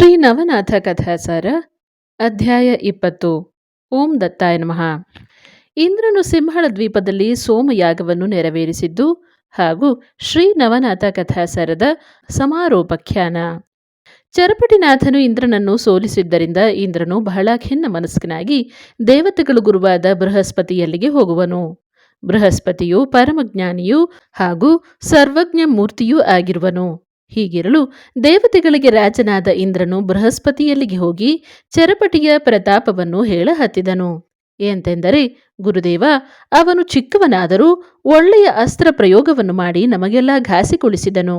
ಶ್ರೀ ನವನಾಥ ಕಥಾಸಾರ ಅಧ್ಯಾಯ 20. ಓಂ ದತ್ತಾಯ ನಮಃ. ಇಂದ್ರನು ಸಿಂಹಳ ದ್ವೀಪದಲ್ಲಿ ಸೋಮಯಾಗವನ್ನು ನೆರವೇರಿಸಿದ್ದು ಹಾಗೂ ಶ್ರೀ ನವನಾಥ ಕಥಾಸಾರದ ಸಮಾರೋಪಾಖ್ಯಾನ. ಚರಪಟಿನಾಥನು ಇಂದ್ರನನ್ನು ಸೋಲಿಸಿದ್ದರಿಂದ ಇಂದ್ರನು ಬಹಳ ಖಿನ್ನ ಮನಸ್ಕನಾಗಿ ದೇವತೆಗಳು ಗುರುವಾದ ಬೃಹಸ್ಪತಿಯಲ್ಲಿಗೆ ಹೋಗುವನು. ಬೃಹಸ್ಪತಿಯು ಪರಮಜ್ಞಾನಿಯೂ ಹಾಗೂ ಸರ್ವಜ್ಞ ಮೂರ್ತಿಯೂ ಆಗಿರುವನು. ಹೀಗಿರಲು ದೇವತೆಗಳಿಗೆ ರಾಜನಾದ ಇಂದ್ರನು ಬೃಹಸ್ಪತಿಯಲ್ಲಿಗೆ ಹೋಗಿ ಚರಪಟಿಯ ಪ್ರತಾಪವನ್ನು ಹೇಳಹತ್ತಿದನು. ಎಂತೆಂದರೆ, ಗುರುದೇವ, ಅವನು ಚಿಕ್ಕವನಾದರೂ ಒಳ್ಳೆಯ ಅಸ್ತ್ರ ಪ್ರಯೋಗವನ್ನು ಮಾಡಿ ನಮಗೆಲ್ಲ ಘಾಸಿಗೊಳಿಸಿದನು.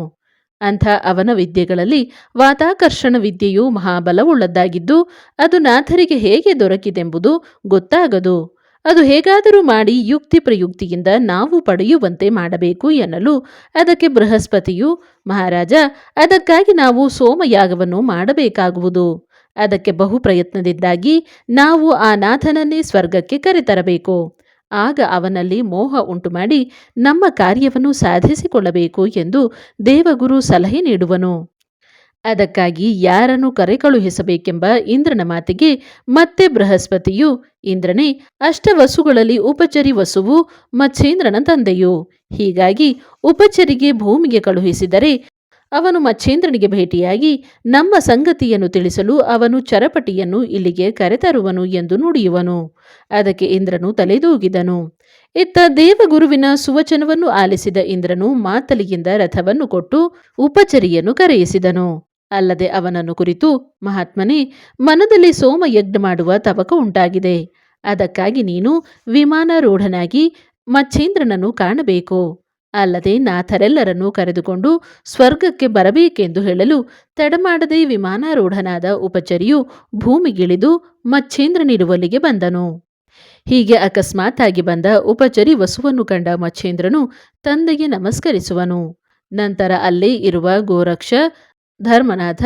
ಅಂಥ ಅವನ ವಿದ್ಯೆಗಳಲ್ಲಿ ವಾತಾಕರ್ಷಣ ವಿದ್ಯೆಯು ಮಹಾಬಲವುಳ್ಳದ್ದಾಗಿದ್ದು ಅದು ನಾಥರಿಗೆ ಹೇಗೆ ದೊರಕಿದೆಂಬುದು ಗೊತ್ತಾಗದು. ಅದು ಹೇಗಾದರೂ ಮಾಡಿ ಯುಕ್ತಿ ಪ್ರಯುಕ್ತಿಯಿಂದ ನಾವು ಪಡೆಯುವಂತೆ ಮಾಡಬೇಕು ಎನ್ನಲು ಅದಕ್ಕೆ ಬೃಹಸ್ಪತಿಯು, ಮಹಾರಾಜ, ಅದಕ್ಕಾಗಿ ನಾವು ಸೋಮಯಾಗವನ್ನು ಮಾಡಬೇಕಾಗುವುದು. ಅದಕ್ಕೆ ಬಹು ಪ್ರಯತ್ನದಿಂದಾಗಿ ನಾವು ಆ ನಾಥನನ್ನೇ ಸ್ವರ್ಗಕ್ಕೆ ಕರೆತರಬೇಕು. ಆಗ ಅವನಲ್ಲಿ ಮೋಹ ಉಂಟುಮಾಡಿ ನಮ್ಮ ಕಾರ್ಯವನ್ನು ಸಾಧಿಸಿಕೊಳ್ಳಬೇಕು ಎಂದು ದೇವಗುರು ಸಲಹೆ ನೀಡುವನು. ಅದಕ್ಕಾಗಿ ಯಾರನ್ನು ಕರೆಕಳುಹಿಸಬೇಕೆಂಬ ಇಂದ್ರನ ಮಾತಿಗೆ ಮತ್ತೆ ಬೃಹಸ್ಪತಿಯು, ಇಂದ್ರನೇ, ಅಷ್ಟವಸುಗಳಲ್ಲಿ ಉಪಚರಿ ವಸುವು ಮಚ್ಛೇಂದ್ರನ ತಂದೆಯು. ಹೀಗಾಗಿ ಉಪಚರಿಗೆ ಭೂಮಿಗೆ ಕಳುಹಿಸಿದರೆ ಅವನು ಮಚ್ಛೇಂದ್ರನಿಗೆ ಭೇಟಿಯಾಗಿ ನಮ್ಮ ಸಂಗತಿಯನ್ನು ತಿಳಿಸಲು ಅವನು ಚರಪಟಿಯನ್ನು ಇಲ್ಲಿಗೆ ಕರೆತರುವನು ಎಂದು ನುಡಿಯುವನು. ಅದಕ್ಕೆ ಇಂದ್ರನು ತಲೆದೂಗಿದನು. ಇತ್ತ ದೇವಗುರುವಿನ ಸುವಚನವನ್ನು ಆಲಿಸಿದ ಇಂದ್ರನು ಮಾತಲಿಯಿಂದ ರಥವನ್ನು ಕೊಟ್ಟು ಉಪಚರಿಯನ್ನು ಕರೆಯಿಸಿದನು. ಅಲ್ಲದೆ ಅವನನ್ನು ಕುರಿತು, ಮಹಾತ್ಮನೇ, ಮನದಲ್ಲಿ ಸೋಮಯಜ್ಞ ಮಾಡುವ ತವಕ ಉಂಟಾಗಿದೆ. ಅದಕ್ಕಾಗಿ ನೀನು ವಿಮಾನಾರೂಢನಾಗಿ ಮಚ್ಛೇಂದ್ರನನ್ನು ಕಾಣಬೇಕು. ಅಲ್ಲದೆ ನಾಥರೆಲ್ಲರನ್ನೂ ಕರೆದುಕೊಂಡು ಸ್ವರ್ಗಕ್ಕೆ ಬರಬೇಕೆಂದು ಹೇಳಲು ತಡಮಾಡದೆ ವಿಮಾನಾರೂಢನಾದ ಉಪಚರಿಯು ಭೂಮಿಗಿಳಿದು ಮಚ್ಛೇಂದ್ರನಿರುವಲ್ಲಿಗೆ ಬಂದನು. ಹೀಗೆ ಅಕಸ್ಮಾತ್ತಾಗಿ ಬಂದ ಉಪಚರಿ ವಸುವನ್ನು ಕಂಡ ಮಚ್ಛೇಂದ್ರನು ತಂದೆಗೆ ನಮಸ್ಕರಿಸುವನು. ನಂತರ ಅಲ್ಲೇ ಇರುವ ಗೋರಕ್ಷ, ಧರ್ಮನಾಥ,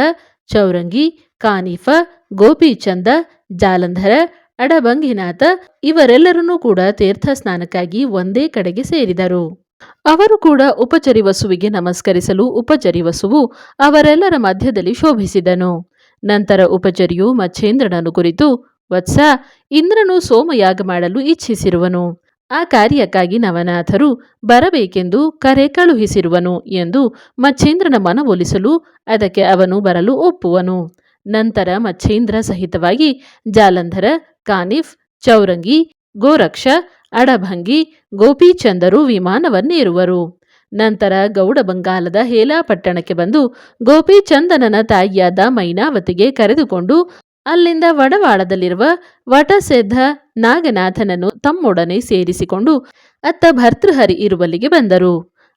ಚೌರಂಗಿ, ಕಾನೀಫ, ಗೋಪೀಚಂದ, ಜಾಲಂಧರ, ಅಡಭಂಗಿನಾಥ ಇವರೆಲ್ಲರನ್ನೂ ಕೂಡ ತೀರ್ಥ ಸ್ನಾನಕ್ಕಾಗಿ ಒಂದೇ ಕಡೆಗೆ ಸೇರಿದರು. ಅವರು ಕೂಡ ಉಪಚರಿ ವಸುವಿಗೆ ನಮಸ್ಕರಿಸಲು ಉಪಚರಿ ವಸುವು ಅವರೆಲ್ಲರ ಮಧ್ಯದಲ್ಲಿ ಶೋಭಿಸಿದನು. ನಂತರ ಉಪಚರಿಯು ಮಚ್ಛೇಂದ್ರನನ್ನು ಕುರಿತು, ವತ್ಸ, ಇಂದ್ರನು ಸೋಮಯಾಗ ಮಾಡಲು ಇಚ್ಛಿಸಿರುವನು. ಆ ಕಾರ್ಯಕ್ಕಾಗಿ ನವನಾಥರು ಬರಬೇಕೆಂದು ಕರೆ ಕಳುಹಿಸಿರುವನು ಎಂದು ಮಚ್ಛೇಂದ್ರನ ಮನವೊಲಿಸಲು ಅದಕ್ಕೆ ಅವನು ಬರಲು ಒಪ್ಪುವನು. ನಂತರ ಮಚ್ಛೇಂದ್ರ ಸಹಿತವಾಗಿ ಜಾಲಂಧರ, ಕಾನಿಫ್, ಚೌರಂಗಿ, ಗೋರಕ್ಷ, ಅಡಭಂಗಿ, ಗೋಪೀಚಂದರು ವಿಮಾನವನ್ನೇರುವರು. ನಂತರ ಗೌಡ ಬಂಗಾಲದ ಹೇಲಾ ಪಟ್ಟಣಕ್ಕೆ ಬಂದು ಗೋಪೀಚಂದನನ ತಾಯಿಯಾದ ಮೈನಾವತಿಗೆ ಕರೆದುಕೊಂಡು ಅಲ್ಲಿಂದ ವಡವಾಳದಲ್ಲಿರುವ ವಟಸೆದ್ದ ನಾಗನಾಥನನ್ನು ತಮ್ಮೊಡನೆ ಸೇರಿಸಿಕೊಂಡು ಅತ್ತ ಭರ್ತೃಹರಿ ಇರುವಲ್ಲಿಗೆ ಬಂದರು.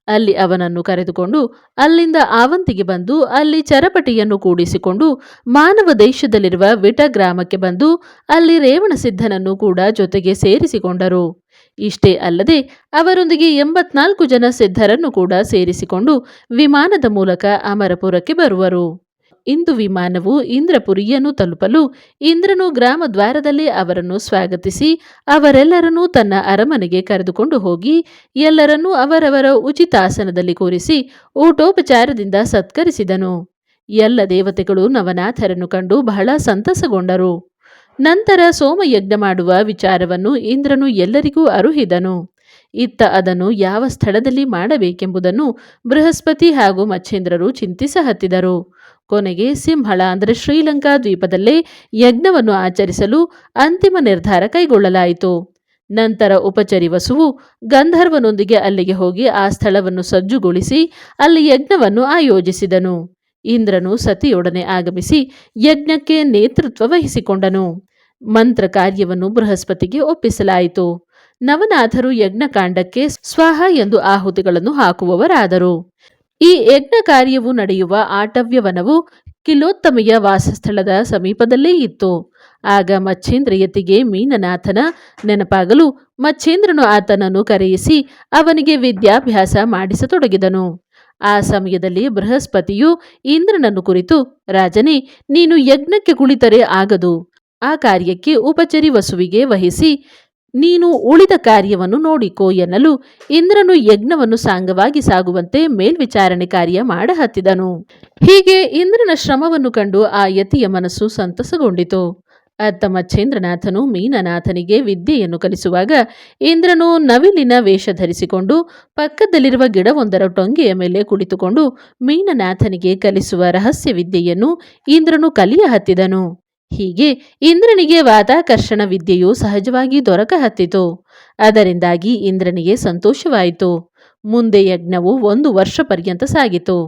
ಅಲ್ಲಿ ಅವನನ್ನು ಕರೆದುಕೊಂಡು ಅಲ್ಲಿಂದ ಆವಂತಿಗೆ ಬಂದು ಅಲ್ಲಿ ಚರಪಟಿಯನ್ನು ಕೂಡಿಸಿಕೊಂಡು ಮಾನವ ದೇಶದಲ್ಲಿರುವ ವಿಟ ಗ್ರಾಮಕ್ಕೆ ಬಂದು ಅಲ್ಲಿ ರೇವಣಸಿದ್ಧನನ್ನು ಕೂಡ ಜೊತೆಗೆ ಸೇರಿಸಿಕೊಂಡರು. ಇಷ್ಟೇ ಅಲ್ಲದೆ ಅವರೊಂದಿಗೆ 84 ಜನ ಸಿದ್ಧರನ್ನು ಕೂಡ ಸೇರಿಸಿಕೊಂಡು ವಿಮಾನದ ಮೂಲಕ ಅಮರಪುರಕ್ಕೆ ಬರುವರು. ಇಂದು ವಿಮಾನವು ಇಂದ್ರಪುರಿಯನ್ನು ತಲುಪಲು ಇಂದ್ರನು ಗ್ರಾಮ ದ್ವಾರದಲ್ಲೇ ಅವರನ್ನು ಸ್ವಾಗತಿಸಿ ಅವರೆಲ್ಲರನ್ನೂ ತನ್ನ ಅರಮನೆಗೆ ಕರೆದುಕೊಂಡು ಹೋಗಿ ಎಲ್ಲರನ್ನೂ ಅವರವರ ಉಚಿತಾಸನದಲ್ಲಿ ಕೂರಿಸಿ ಊಟೋಪಚಾರದಿಂದ ಸತ್ಕರಿಸಿದನು. ಎಲ್ಲ ದೇವತೆಗಳು ನವನಾಥರನ್ನು ಕಂಡು ಬಹಳ ಸಂತಸಗೊಂಡರು. ನಂತರ ಸೋಮಯಜ್ಞ ಮಾಡುವ ವಿಚಾರವನ್ನು ಇಂದ್ರನು ಎಲ್ಲರಿಗೂ ಅರುಹಿದನು. ಇತ್ತ ಅದನ್ನು ಯಾವ ಸ್ಥಳದಲ್ಲಿ ಮಾಡಬೇಕೆಂಬುದನ್ನು ಬೃಹಸ್ಪತಿ ಹಾಗೂ ಮಚ್ಛೇಂದ್ರರು ಚಿಂತಿಸಹತ್ತಿದರು. ಕೊನೆಗೆ ಸಿಂಹಳ ಅಂದರೆ ಶ್ರೀಲಂಕಾ ದ್ವೀಪದಲ್ಲೇ ಯಜ್ಞವನ್ನು ಆಚರಿಸಲು ಅಂತಿಮ ನಿರ್ಧಾರ ಕೈಗೊಳ್ಳಲಾಯಿತು. ನಂತರ ಉಪಚರಿ ವಸುವು ಗಂಧರ್ವನೊಂದಿಗೆ ಅಲ್ಲಿಗೆ ಹೋಗಿ ಆ ಸ್ಥಳವನ್ನು ಸಜ್ಜುಗೊಳಿಸಿ ಅಲ್ಲಿ ಯಜ್ಞವನ್ನು ಆಯೋಜಿಸಿದನು. ಇಂದ್ರನು ಸತಿಯೊಡನೆ ಆಗಮಿಸಿ ಯಜ್ಞಕ್ಕೆ ನೇತೃತ್ವ ವಹಿಸಿಕೊಂಡನು. ಮಂತ್ರ ಕಾರ್ಯವನ್ನು ಬೃಹಸ್ಪತಿಗೆ ಒಪ್ಪಿಸಲಾಯಿತು. ನವನಾಥರು ಯಜ್ಞಕಾಂಡಕ್ಕೆ ಸ್ವಾಹ ಎಂದು ಆಹುತಿಗಳನ್ನು ಹಾಕುವವರಾದರು. ಈ ಯಜ್ಞ ಕಾರ್ಯವು ನಡೆಯುವ ಆಟವ್ಯವನವು ಕಿಲೋತ್ತಮೆಯ ವಾಸಸ್ಥಳದ ಸಮೀಪದಲ್ಲೇ ಇತ್ತು. ಆಗ ಮಚ್ಛೇಂದ್ರಯತಿಗೆ ಮೀನನಾಥನ ನೆನಪಾಗಲು ಮಚ್ಛೇಂದ್ರನು ಆತನನ್ನು ಕರೆಯಿಸಿ ಅವನಿಗೆ ವಿದ್ಯಾಭ್ಯಾಸ ಮಾಡಿಸತೊಡಗಿದನು. ಆ ಸಮಯದಲ್ಲಿ ಬೃಹಸ್ಪತಿಯು ಇಂದ್ರನನ್ನು ಕುರಿತು, ರಾಜನೇ, ನೀನು ಯಜ್ಞಕ್ಕೆ ಕುಳಿತರೆ ಆಗದು. ಆ ಕಾರ್ಯಕ್ಕೆ ಉಪಚರಿ ವಸುವಿಗೆ ವಹಿಸಿ ನೀನು ಉಳಿದ ಕಾರ್ಯವನ್ನು ನೋಡಿಕೋ ಎನ್ನಲು ಇಂದ್ರನು ಯಜ್ಞವನ್ನು ಸಾಂಗವಾಗಿ ಸಾಗುವಂತೆ ಮೇಲ್ವಿಚಾರಣೆ ಕಾರ್ಯ ಮಾಡ ಹತ್ತಿದನು. ಹೀಗೆ ಇಂದ್ರನ ಶ್ರಮವನ್ನು ಕಂಡು ಆ ಯತಿಯ ಮನಸ್ಸು ಸಂತಸಗೊಂಡಿತು. ಅತ್ತ ಮಚ್ಛೇಂದ್ರನಾಥನು ಮೀನನಾಥನಿಗೆ ವಿದ್ಯೆಯನ್ನು ಕಲಿಸುವಾಗ ಇಂದ್ರನು ನವಿಲಿನ ವೇಷ ಧರಿಸಿಕೊಂಡು ಪಕ್ಕದಲ್ಲಿರುವ ಗಿಡವೊಂದರ ಟೊಂಗೆಯ ಮೇಲೆ ಕುಳಿತುಕೊಂಡು ಮೀನನಾಥನಿಗೆ ಕಲಿಸುವ ರಹಸ್ಯ ವಿದ್ಯೆಯನ್ನು ಇಂದ್ರನು ಕಲಿಯ ಹತ್ತಿದನು. ಹೀಗೆ ಇಂದ್ರನಿಗೆ ವಾತಾಕರ್ಷಣ ವಿದ್ಯೆಯು ಸಹಜವಾಗಿ ದೊರಕ ಹತ್ತಿತು. ಅದರಿಂದಾಗಿ ಇಂದ್ರನಿಗೆ ಸಂತೋಷವಾಯಿತು. ಮುಂದೆ ಯಜ್ಞವು 1 ವರ್ಷ ಪರ್ಯಂತ ಸಾಗಿತು.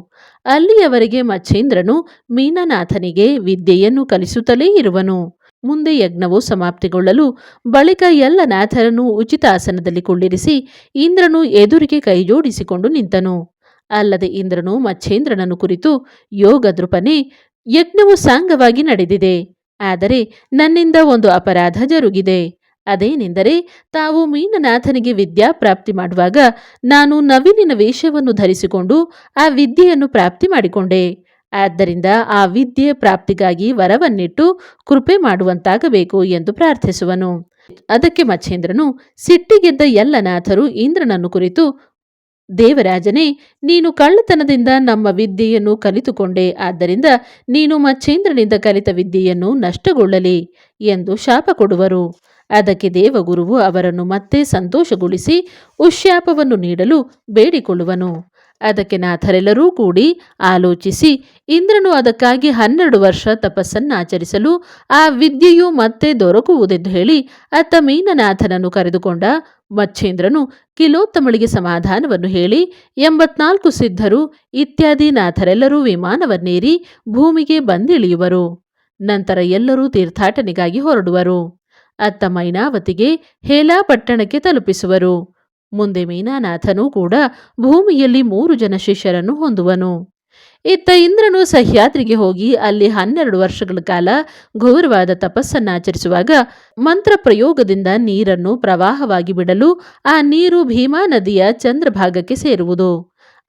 ಅಲ್ಲಿಯವರೆಗೆ ಮಚ್ಛೇಂದ್ರನು ಮೀನನಾಥನಿಗೆ ವಿದ್ಯೆಯನ್ನು ಕಲಿಸುತ್ತಲೇ ಇರುವನು. ಮುಂದೆ ಯಜ್ಞವು ಸಮಾಪ್ತಿಗೊಳ್ಳಲು ಬಳಿಕ ಎಲ್ಲ ನಾಥರನ್ನು ಉಚಿತ ಆಸನದಲ್ಲಿ ಕುಳ್ಳಿರಿಸಿ ಇಂದ್ರನು ಎದುರಿಗೆ ಕೈಜೋಡಿಸಿಕೊಂಡು ನಿಂತನು. ಅಲ್ಲದೆ ಇಂದ್ರನು ಮಚ್ಛೇಂದ್ರನನ್ನು ಕುರಿತು, ಯೋಗದೃಪನೇ, ಯಜ್ಞವು ಸಾಂಗವಾಗಿ ನಡೆದಿದೆ. ಆದರೆ ನನ್ನಿಂದ ಒಂದು ಅಪರಾಧ ಜರುಗಿದೆ. ಅದೇನೆಂದರೆ, ತಾವು ಮೀನನಾಥನಿಗೆ ವಿದ್ಯಾಪ್ರಾಪ್ತಿ ಮಾಡುವಾಗ ನಾನು ನವಿಲಿನ ವೇಷವನ್ನು ಧರಿಸಿಕೊಂಡು ಆ ವಿದ್ಯೆಯನ್ನು ಪ್ರಾಪ್ತಿ ಮಾಡಿಕೊಂಡೆ. ಆದ್ದರಿಂದ ಆ ವಿದ್ಯೆ ಪ್ರಾಪ್ತಿಗಾಗಿ ವರವನ್ನಿಟ್ಟು ಕೃಪೆ ಮಾಡುವಂತಾಗಬೇಕು ಎಂದು ಪ್ರಾರ್ಥಿಸುವನು. ಅದಕ್ಕೆ ಮಚ್ಛೇಂದ್ರನು ಸಿಟ್ಟಿಗೆದ್ದ ಎಲ್ಲ ನಾಥರು ಇಂದ್ರನನ್ನು ಕುರಿತು, ದೇವರಾಜನೇ, ನೀನು ಕಳ್ಳತನದಿಂದ ನಮ್ಮ ವಿದ್ಯೆಯನ್ನು ಕಲಿತುಕೊಂಡೆ. ಆದ್ದರಿಂದ ನೀನು ಮಚ್ಛೇಂದ್ರನಿಂದ ಕಲಿತ ವಿದ್ಯೆಯನ್ನು ನಷ್ಟಗೊಳ್ಳಲಿ ಎಂದು ಶಾಪ ಕೊಡುವರು. ಅದಕ್ಕೆ ದೇವಗುರುವು ಅವರನ್ನು ಮತ್ತೆ ಸಂತೋಷಗೊಳಿಸಿ ಉಶ್ಯಾಪವನ್ನು ನೀಡಲು ಬೇಡಿಕೊಳ್ಳುವನು. ಅದಕ್ಕೆ ನಾಥರೆಲ್ಲರೂ ಕೂಡಿ ಆಲೋಚಿಸಿ ಇಂದ್ರನು ಅದಕ್ಕಾಗಿ 12 ವರ್ಷ ತಪಸ್ಸನ್ನಾಚರಿಸಲು ಆ ವಿದ್ಯೆಯು ಮತ್ತೆ ದೊರಕುವುದೆಂದು ಹೇಳಿ ಅತ್ತ ಮೀನನಾಥನನ್ನು ಕರೆದುಕೊಂಡ ಮಚ್ಛೇಂದ್ರನು ಕಿಲೋತ್ತಮಳಿಗೆ ಸಮಾಧಾನವನ್ನು ಹೇಳಿ 84 ಸಿದ್ಧರು ಇತ್ಯಾದಿ ನಾಥರೆಲ್ಲರೂ ವಿಮಾನವನ್ನೇರಿ ಭೂಮಿಗೆ ಬಂದಿಳಿಯುವರು. ನಂತರ ಎಲ್ಲರೂ ತೀರ್ಥಾಟನೆಗಾಗಿ ಹೊರಡುವರು. ಅತ್ತ ಮೈನಾವತಿಗೆ ಹೇಲಾ ಪಟ್ಟಣಕ್ಕೆ ತಲುಪಿಸುವರು. ಮುಂದೆ ಮೀನಾನಾಥನೂ ಕೂಡ ಭೂಮಿಯಲ್ಲಿ 3 ಜನ ಶಿಷ್ಯರನ್ನು ಹೊಂದುವನು. ಇತ್ತ ಇಂದ್ರನು ಸಹ್ಯಾದ್ರಿಗೆ ಹೋಗಿ ಅಲ್ಲಿ 12 ವರ್ಷಗಳ ಕಾಲ ಘೋರವಾದ ತಪಸ್ಸನ್ನಾಚರಿಸುವಾಗ ಮಂತ್ರ ಪ್ರಯೋಗದಿಂದ ನೀರನ್ನು ಪ್ರವಾಹವಾಗಿ ಬಿಡಲು ಆ ನೀರು ಭೀಮಾ ನದಿಯ ಚಂದ್ರಭಾಗಕ್ಕೆ ಸೇರುವುದು.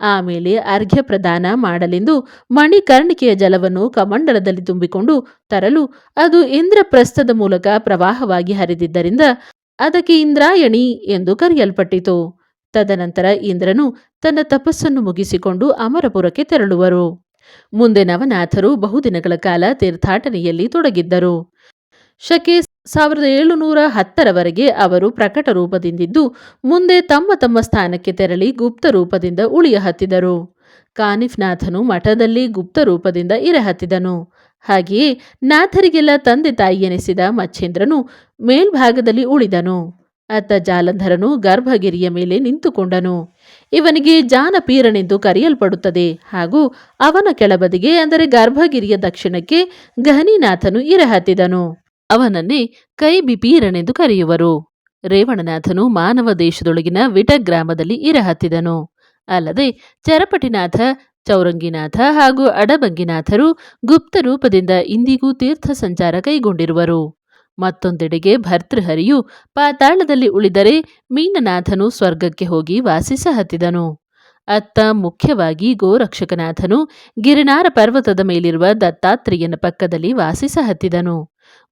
ಆಮೇಲೆ ಅರ್ಘ್ಯ ಪ್ರದಾನ ಮಾಡಲೆಂದು ಮಣಿಕರ್ಣಿಕೆಯ ಜಲವನ್ನು ಕಮಂಡಲದಲ್ಲಿ ತುಂಬಿಕೊಂಡು ತರಲು ಅದು ಇಂದ್ರಪ್ರಸ್ಥದ ಮೂಲಕ ಪ್ರವಾಹವಾಗಿ ಹರಿದಿದ್ದರಿಂದ ಅದಕ್ಕೆ ಇಂದ್ರಾಯಣಿ ಎಂದು ಕರೆಯಲ್ಪಟ್ಟಿತು. ತದನಂತರ ಇಂದ್ರನು ತನ್ನ ತಪಸ್ಸನ್ನು ಮುಗಿಸಿಕೊಂಡು ಅಮರಪುರಕ್ಕೆ ತೆರಳುವರು. ಮುಂದೆ ನವನಾಥರು ಬಹುದಿನಗಳ ಕಾಲ ತೀರ್ಥಾಟನೆಯಲ್ಲಿ ತೊಡಗಿದ್ದರು. ಶಕೆ 1710ರವರೆಗೆ ಅವರು ಪ್ರಕಟ ರೂಪದಿಂದಿದ್ದು ಮುಂದೆ ತಮ್ಮ ತಮ್ಮ ಸ್ಥಾನಕ್ಕೆ ತೆರಳಿ ಗುಪ್ತ ರೂಪದಿಂದ ಉಳಿಯ ಹತ್ತಿದರು. ಕಾನಿಫ್ನಾಥನು ಮಠದಲ್ಲಿ ಗುಪ್ತ ರೂಪದಿಂದ ಇರಹತ್ತಿದನು. ಹಾಗೆಯೇ ನಾಥರಿಗೆಲ್ಲ ತಂದೆ ತಾಯಿ ಎನಿಸಿದ ಮಚ್ಛೇಂದ್ರನು ಮೇಲ್ಭಾಗದಲ್ಲಿ ಉಳಿದನು. ಅತ್ತ ಜಾಲಂಧರನು ಗರ್ಭಗಿರಿಯ ಮೇಲೆ ನಿಂತುಕೊಂಡನು. ಇವನಿಗೆ ಜಾನಪೀರನೆಂದು ಕರೆಯಲ್ಪಡುತ್ತದೆ. ಹಾಗೂ ಅವನ ಕೆಳಬದಿಗೆ ಅಂದರೆ ಗರ್ಭಗಿರಿಯ ದಕ್ಷಿಣಕ್ಕೆ ಗಹನಿನಾಥನು ಇರಹತ್ತಿದನು. ಅವನನ್ನೇ ಕೈಬಿಪೀರನೆಂದು ಕರೆಯುವರು. ರೇವಣನಾಥನು ಮಾನವ ದೇಶದೊಳಗಿನ ವಿಟ ಗ್ರಾಮದಲ್ಲಿ ಇರಹತ್ತಿದನು. ಅಲ್ಲದೆ ಚರಪಟಿನಾಥ, ಚೌರಂಗಿನಾಥ ಹಾಗೂ ಅಡಬಂಗಿನಾಥರು ಗುಪ್ತ ರೂಪದಿಂದ ಇಂದಿಗೂ ತೀರ್ಥ ಸಂಚಾರ ಕೈಗೊಂಡಿರುವರು. ಮತ್ತೊಂದೆಡೆಗೆ ಭರ್ತೃಹರಿಯು ಪಾತಾಳದಲ್ಲಿ ಉಳಿದರೆ ಮೀನನಾಥನು ಸ್ವರ್ಗಕ್ಕೆ ಹೋಗಿ ವಾಸಿಸಹತ್ತಿದನು. ಅತ್ತ ಮುಖ್ಯವಾಗಿ ಗೋರಕ್ಷಕನಾಥನು ಗಿರಿನಾರ ಪರ್ವತದ ಮೇಲಿರುವ ದತ್ತಾತ್ರೇಯನ ಪಕ್ಕದಲ್ಲಿ ವಾಸಿಸಹತ್ತಿದನು.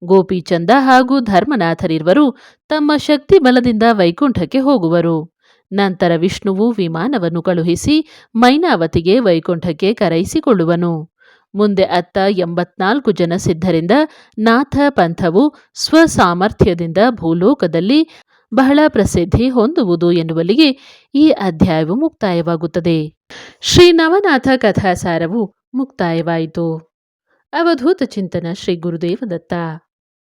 ಗೋಪಿಚಂದ ಹಾಗೂ ಧರ್ಮನಾಥರಿರುವರು ತಮ್ಮ ಶಕ್ತಿ ಬಲದಿಂದ ವೈಕುಂಠಕ್ಕೆ ಹೋಗುವರು. ನಂತರ ವಿಷ್ಣುವು ವಿಮಾನವನ್ನು ಕಳುಹಿಸಿ ಮೈನಾವತಿಗೆ ವೈಕುಂಠಕ್ಕೆ ಕರೆಯಿಸಿಕೊಳ್ಳುವನು. ಮುಂದೆ ಅತ್ತ 84 ಜನ ಸಿದ್ಧರಿಂದ ನಾಥ ಪಂಥವು ಸ್ವಸಾಮರ್ಥ್ಯದಿಂದ ಭೂಲೋಕದಲ್ಲಿ ಬಹಳ ಪ್ರಸಿದ್ಧಿ ಹೊಂದುವುದು ಎನ್ನುವಲ್ಲಿಗೆ ಈ ಅಧ್ಯಾಯವು ಮುಕ್ತಾಯವಾಗುತ್ತದೆ. ಶ್ರೀ ನವನಾಥ ಕಥಾಸಾರವು ಮುಕ್ತಾಯವಾಯಿತು. ಅವಧೂತ ಚಿಂತನ ಶ್ರೀ ಗುರುದೇವ ದತ್ತ.